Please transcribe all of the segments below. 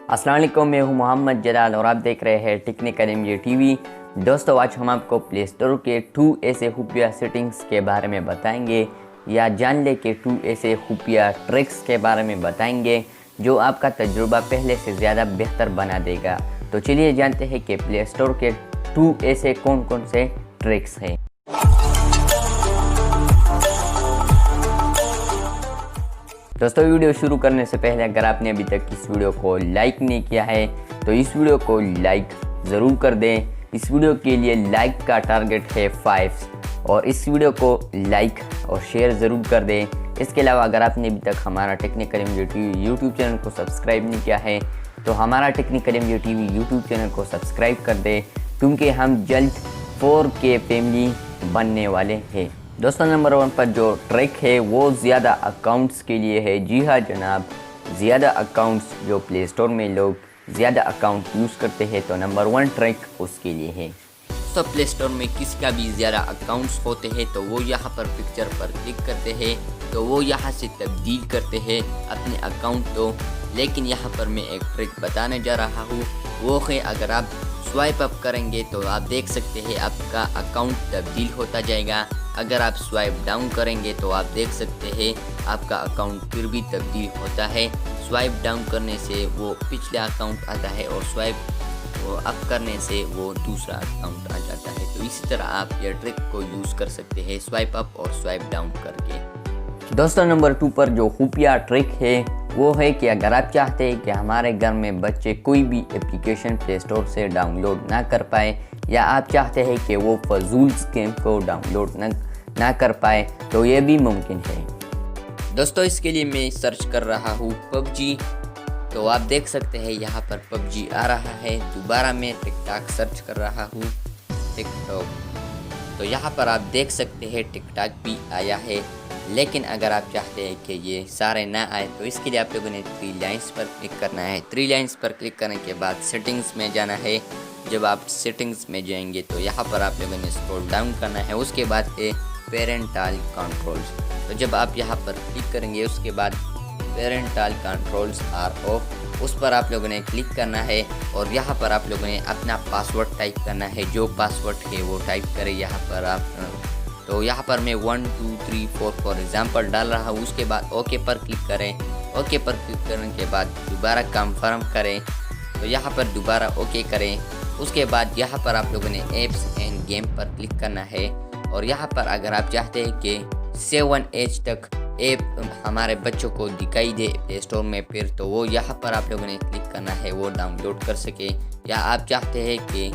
अस्सलाम वालेकुम, मैं हूं मोहम्मद जलाल और आप देख रहे हैं टेक्निकल एमजे टीवी। दोस्तों, आज हम आपको प्ले स्टोर के 2 ऐसे खुफिया सेटिंग्स के बारे में बताएंगे या जान ले के 2 ऐसे खुफिया ट्रिक्स के बारे में बताएंगे जो आपका तजुर्बा पहले से ज़्यादा बेहतर बना देगा। तो चलिए जानते हैं कि प्ले स्टोर के 2 ऐसे कौन कौन से ट्रिक्स हैं। दोस्तों, वीडियो शुरू करने से पहले अगर आपने अभी तक इस वीडियो को लाइक नहीं किया है तो इस वीडियो को लाइक ज़रूर कर दें। इस वीडियो के लिए लाइक का टारगेट है 5 और इस वीडियो को लाइक और शेयर ज़रूर कर दें। इसके अलावा अगर आपने अभी तक हमारा technical MJ TV YouTube channel को सब्सक्राइब नहीं किया है तो हमारा technical MJ TV YouTube channel को सब्सक्राइब कर दें, क्योंकि हम जल्द 4K फैमिली बनने वाले हैं। दोस्तों, नंबर 1 पर जो ट्रिक है वो ज़्यादा अकाउंट्स के लिए है। जी हाँ जनाब, ज़्यादा अकाउंट्स जो प्ले स्टोर में लोग ज़्यादा अकाउंट यूज़ करते हैं तो नंबर 1 ट्रिक उसके लिए है। तो प्ले स्टोर में किसी का भी ज़्यादा अकाउंट्स होते हैं तो वो यहाँ पर पिक्चर पर क्लिक करते हैं तो वो यहाँ से तब्दील करते हैं अपने अकाउंट को। लेकिन यहाँ पर मैं एक ट्रिक बताने जा रहा हूँ, वो है अगर आप स्वाइप अप करेंगे तो आप देख सकते हैं आपका अकाउंट तब्दील होता जाएगा। अगर आप स्वाइप डाउन करेंगे तो आप देख सकते हैं आपका अकाउंट फिर भी तब्दील होता है। स्वाइप डाउन करने से वो पिछला अकाउंट आता है और स्वाइप अप करने से वो दूसरा अकाउंट आ जाता है। तो इसी तरह आप ये ट्रिक को यूज़ कर सकते हैं स्वाइप अप और स्वाइप डाउन करके। दोस्तों, नंबर 2 पर जो खुफिया ट्रिक है वो है कि अगर आप चाहते हैं कि हमारे घर में बच्चे कोई भी एप्लीकेशन प्ले स्टोर से डाउनलोड ना कर पाए या आप चाहते हैं कि वो फजूल गेम को डाउनलोड ना कर पाए तो ये भी मुमकिन है। दोस्तों, इसके लिए मैं सर्च कर रहा हूँ PUBG, तो आप देख सकते हैं यहाँ पर PUBG आ रहा है। दोबारा मैं टिकटॉक सर्च कर रहा हूँ, टिकटॉक, तो यहाँ पर आप देख सकते हैं टिकटॉक भी आया है। लेकिन अगर आप चाहते हैं कि ये सारे ना आए तो इसके लिए आप लोगों ने 3 लाइन्स पर क्लिक करना है। 3 लाइन्स पर क्लिक करने के बाद सेटिंग्स में जाना है। जब आप सेटिंग्स में जाएंगे तो यहाँ पर आप लोगों ने स्क्रॉल डाउन करना है। उसके बाद है पेरेंटल कंट्रोल्स, तो जब आप यहाँ पर क्लिक करेंगे उसके बाद पेरेंटल कंट्रोल्स आर ऑफ, उस पर आप लोगों ने क्लिक करना है और यहाँ पर आप लोगों ने अपना पासवर्ड टाइप करना है। जो पासवर्ड है वो टाइप करें यहाँ पर आप। तो यहाँ पर मैं 1 2 3 4 फॉर एग्जाम्पल डाल रहा हूँ। उसके बाद ओके पर क्लिक करें। ओके पर क्लिक करने के बाद दोबारा कंफर्म करें, तो यहाँ पर दोबारा ओके करें। उसके बाद यहाँ पर आप लोगों ने एप्स एंड गेम पर क्लिक करना है और यहाँ पर अगर आप चाहते हैं कि 7 एज तक ऐप हमारे बच्चों को दिखाई दे प्ले स्टोर में फिर तो वो यहाँ पर आप लोगों ने क्लिक करना है, वो डाउनलोड कर सके। या आप चाहते हैं कि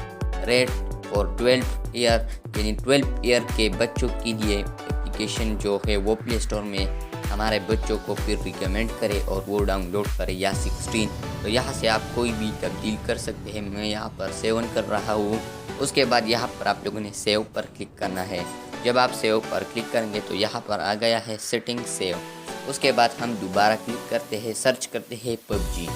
रेट और 12 ईयर यानी 12 ईयर के बच्चों के लिए एप्लीकेशन जो है वो प्ले स्टोर में हमारे बच्चों को फिर रिकमेंड करे और वो डाउनलोड करे, या 16, तो यहाँ से आप कोई भी तब्दील कर सकते हैं। मैं यहाँ पर 7 कर रहा हूँ। उसके बाद यहाँ पर आप लोगों ने सेव पर क्लिक करना है। जब आप सेव पर क्लिक करेंगे तो यहाँ पर आ गया है सेटिंग सेव। उसके बाद हम दोबारा क्लिक करते हैं, सर्च करते हैं PUBG,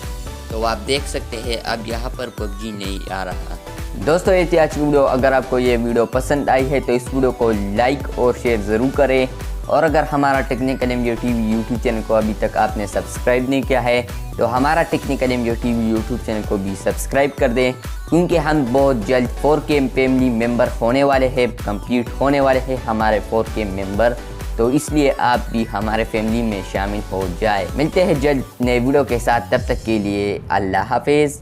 तो आप देख सकते हैं अब यहाँ पर PUBG नहीं आ रहा। दोस्तों, ये थी आज की वीडियो। अगर आपको ये वीडियो पसंद आई है तो इस वीडियो को लाइक और शेयर ज़रूर करें और अगर हमारा technical MJ TV YouTube channel को अभी तक आपने सब्सक्राइब नहीं किया है तो हमारा technical MJ TV YouTube channel को भी सब्सक्राइब कर दें, क्योंकि हम बहुत जल्द 4K फैमिली मेंबर होने वाले हैं, कंप्लीट होने वाले हैं हमारे 4K मेंबर। तो इसलिए आप भी हमारे फैमिली में शामिल हो जाए। मिलते हैं जल्द नए वीडियो के साथ, तब तक के लिए अल्लाह हाफिज़।